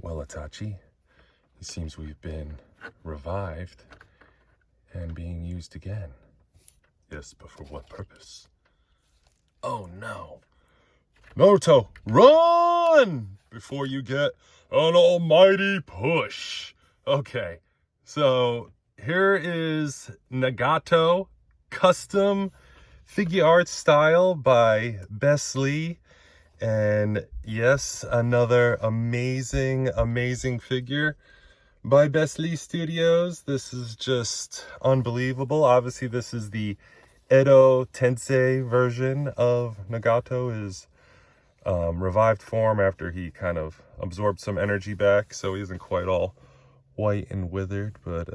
Well, Itachi, it seems we've been revived and being used again. Yes, but for what purpose? Oh no. Naruto, run! Before you get an almighty push. Okay, so here is Nagato custom Figuarts style by Bestlee. And yes, another amazing figure by Bestlee Studios. This is just unbelievable. Obviously, this is the Edo Tensei version of Nagato, his revived form after he kind of absorbed some energy back. So he isn't quite all white and withered, but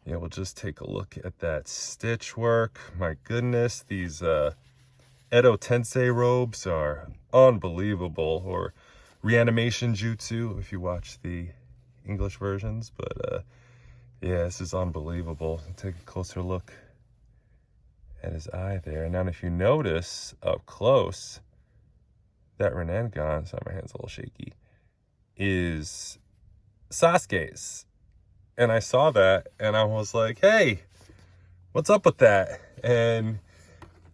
yeah, we'll just take a look at that stitch work. My goodness, these Edo Tensei robes are unbelievable, or reanimation jutsu if you watch the English versions. But yeah, this is unbelievable. Take a closer look at his eye there. Now, if you notice up close, that Rinnegan, sorry, my hand's a little shaky, is Sasuke's. And I saw that and I was like, hey, what's up with that? And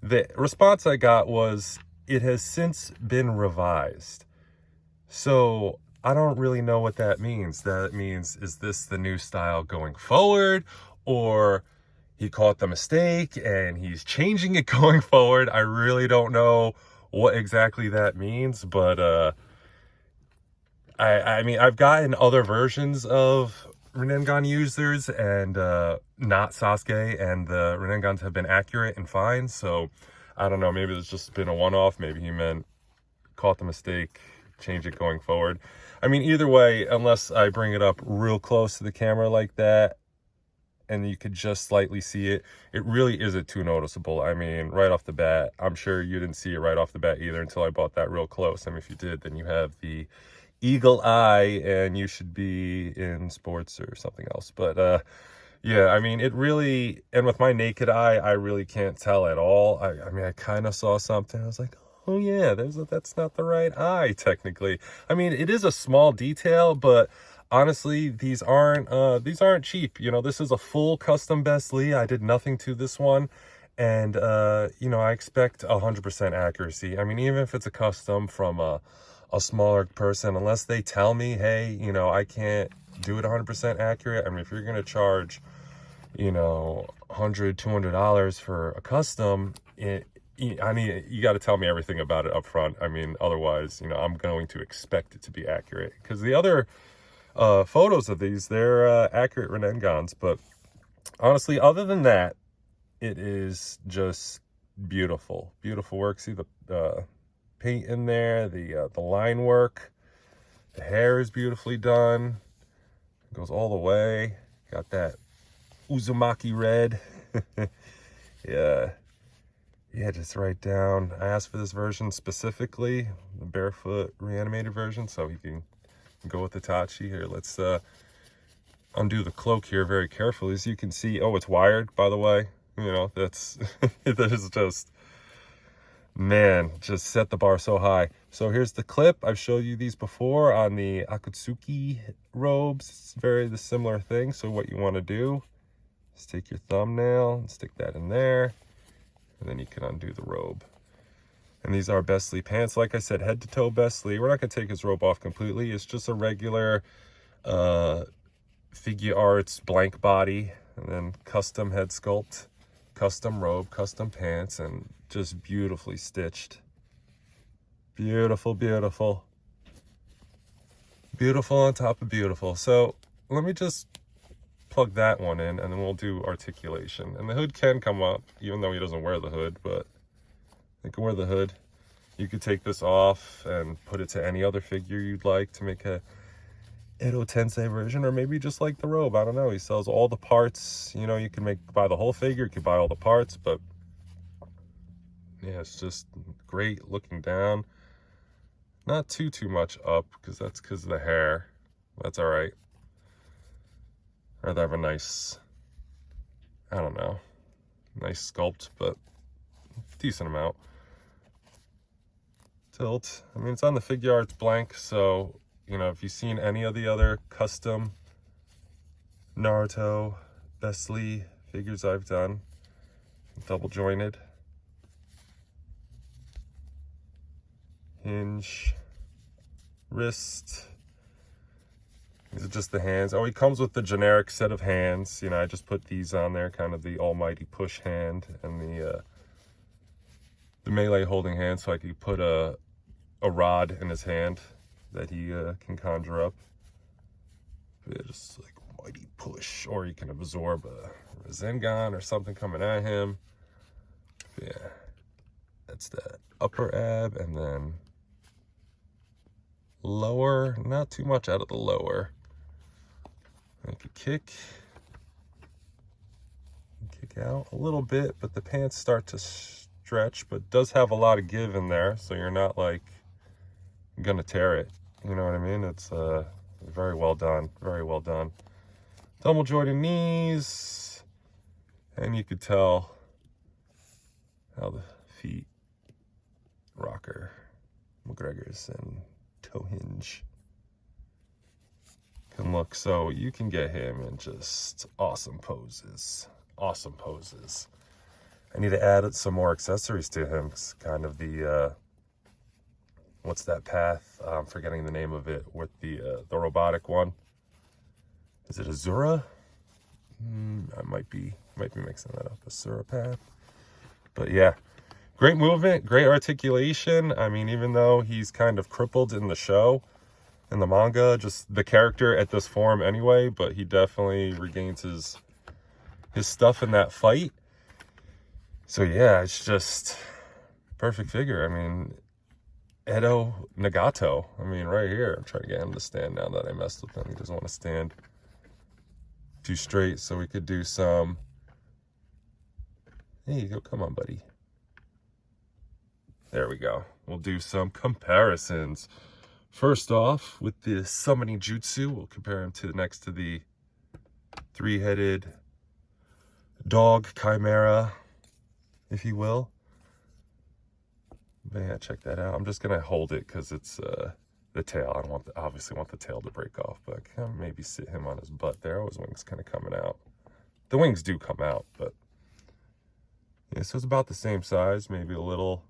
the response I got was, it has since been revised. So I don't really know what that means. That means, is this the new style going forward? Or he caught the mistake and he's changing it going forward? I really don't know what exactly that means. But I mean, I've gotten other versions of Rinnegan users and not Sasuke, and the Rinnegans have been accurate and fine. So I don't know, maybe it's just been a one-off. Maybe he meant caught the mistake, change it going forward. I mean, either way, unless I bring it up real close to the camera like that and you could just slightly see it, it really isn't too noticeable. I mean, right off the bat, I'm sure you didn't see it right off the bat either until I brought that real close. I mean, if you did, then you have the eagle eye and you should be in sports or something else. But yeah, I mean, it really, and with my naked eye, I really can't tell at all. I mean, I kind of saw something. I was like, oh yeah, that's not the right eye technically. I mean, it is a small detail, but honestly, these aren't cheap. You know, this is a full custom Bestlee. I did nothing to this one. And you know, I expect 100% accuracy. I mean, even if it's a custom from a smaller person, unless they tell me, hey, you know, I can't do it 100% accurate. I mean, if you're going to charge, you know, $100, $200 for a custom, I mean, you got to tell me everything about it up front. I mean, otherwise, you know, I'm going to expect it to be accurate, because the other photos of these, they're accurate Rinnegans. But honestly, other than that, it is just beautiful work. See the paint in there, the line work, the hair is beautifully done, it goes all the way, got that Uzumaki red. yeah, just right down. I asked for this version specifically, the barefoot reanimated version, so he can go with Itachi. Here, let's undo the cloak here very carefully. As you can see, oh, it's wired, by the way. You know, that's that is just, man, just set the bar so high. So here's the clip. I've showed you these before on the Akatsuki robes. It's very the similar thing. So what you want to do is take your thumbnail and stick that in there, and then you can undo the robe. And these are Bestlee pants. Like I said, head to toe Bestlee. We're not going to take his robe off completely. It's just a regular Figuarts blank body, and then custom head sculpt, custom robe, custom pants, and just beautifully stitched. Beautiful on top of beautiful. So let me just plug that one in, and then we'll do articulation. And the hood can come up, even though he doesn't wear the hood, but you can wear the hood. You could take this off and put it to any other figure you'd like to make a Edo Tensei version, or maybe just like the robe. I don't know. He sells all the parts. You know, you can buy the whole figure, you can buy all the parts, but yeah, it's just great looking down. Not too much up, because that's because of the hair. That's all right. I'd rather have a nice, I don't know, nice sculpt, but decent amount. Tilt. I mean, it's on the Figuarts blank, so You know, if you've seen any of the other custom Naruto Bestlee figures I've done, double jointed, hinge, wrist. These are just the hands. Oh, he comes with the generic set of hands. You know, I just put these on there, kind of the almighty push hand and the melee holding hand, so I could put a rod in his hand that he can conjure up. Yeah, just like mighty push, or he can absorb a Zengon or something coming at him. Yeah, that's that upper ab, and then lower, not too much out of the lower. Make a kick out a little bit, but the pants start to stretch, but does have a lot of give in there, so you're not like gonna tear it. You know what I mean? It's very well done, very well done. Double jointed knees, and you could tell how the feet, rocker, McGregor's, and toe hinge can look. So you can get him in just awesome poses. Awesome poses. I need to add some more accessories to him. It's kind of the what's that path? I'm forgetting the name of it, with the robotic one. Is it Azura? I might be mixing that up. Azura path. But yeah, great movement, great articulation. I mean, even though he's kind of crippled in the show, in the manga, just the character at this form anyway, but he definitely regains his stuff in that fight. So yeah, it's just perfect figure. I mean, Edo Nagato. I mean, right here. I'm trying to get him to stand now that I messed with him. He doesn't want to stand too straight, so we could do some. There you go. Come on, buddy. There we go. We'll do some comparisons. First off, with the summoning jutsu, we'll compare him to next to the three-headed dog chimera, if you will. But yeah, check that out. I'm just gonna hold it because it's the tail. I don't obviously want the tail to break off, but I can maybe sit him on his butt there. Oh, his wings kind of coming out. The wings do come out, but yeah, so it's about the same size, maybe a little.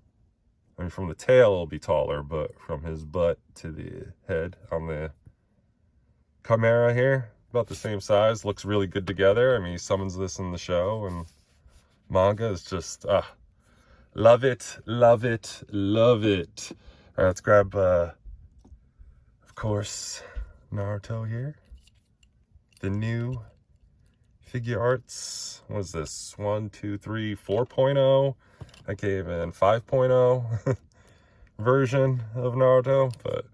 I mean, from the tail it'll be taller, but from his butt to the head on the chimera here, about the same size. Looks really good together. I mean, he summons this in the show, and manga is just love it, love it, love it. All right, let's grab of course Naruto here, the new Figuarts. What is this? 1, 2, 3, 4.0. I gave in 5.0 version of Naruto, but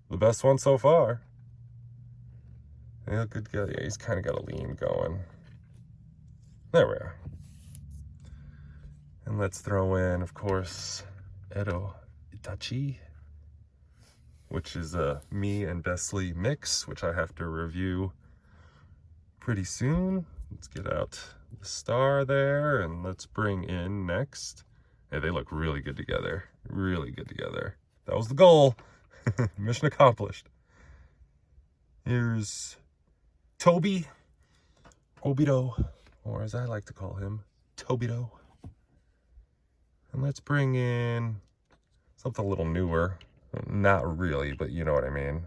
the best one so far. Yeah, good guy. Yeah, he's kind of got a lean going. There we are. And let's throw in, of course, Edo Itachi, which is a me and Bestlee mix, which I have to review pretty soon. Let's get out the star there, and let's bring in next. Hey, they look really good together. Really good together. That was the goal. Mission accomplished. Here's Toby, Obito, or as I like to call him, Tobito. And let's bring in something a little newer. Not really, but you know what I mean.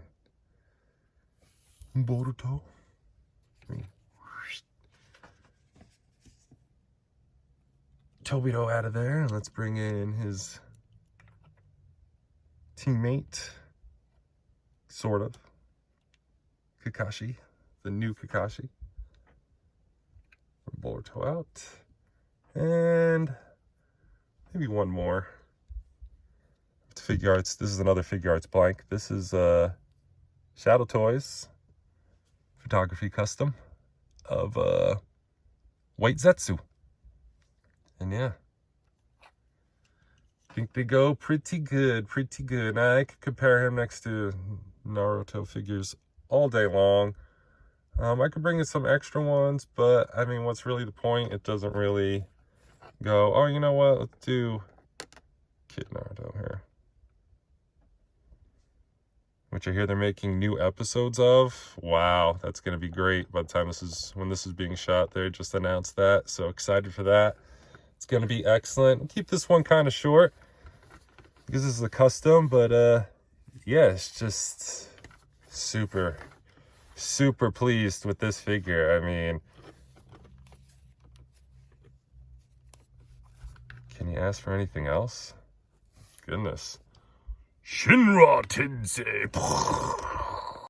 Boruto. Tobito out of there, and let's bring in his teammate, sort of, Kakashi, the new Kakashi. Boruto out, and maybe one more. Figuarts. This is another Figuarts blank. This is Shadowtoys photography custom of White Zetsu. And yeah, I think they go pretty good, pretty good. I could compare him next to Naruto figures all day long. I could bring in some extra ones, but I mean, what's really the point? It doesn't really go, oh, you know what? Let's do Kid Naruto here. which I hear they're making new episodes of. Wow, that's going to be great by the time when this is being shot. They just announced that, so excited for that. It's going to be excellent. I'll keep this one kind of short because this is a custom, but yeah, it's just super pleased with this figure. I mean, can you ask for anything else? Goodness. Shinra Tensei.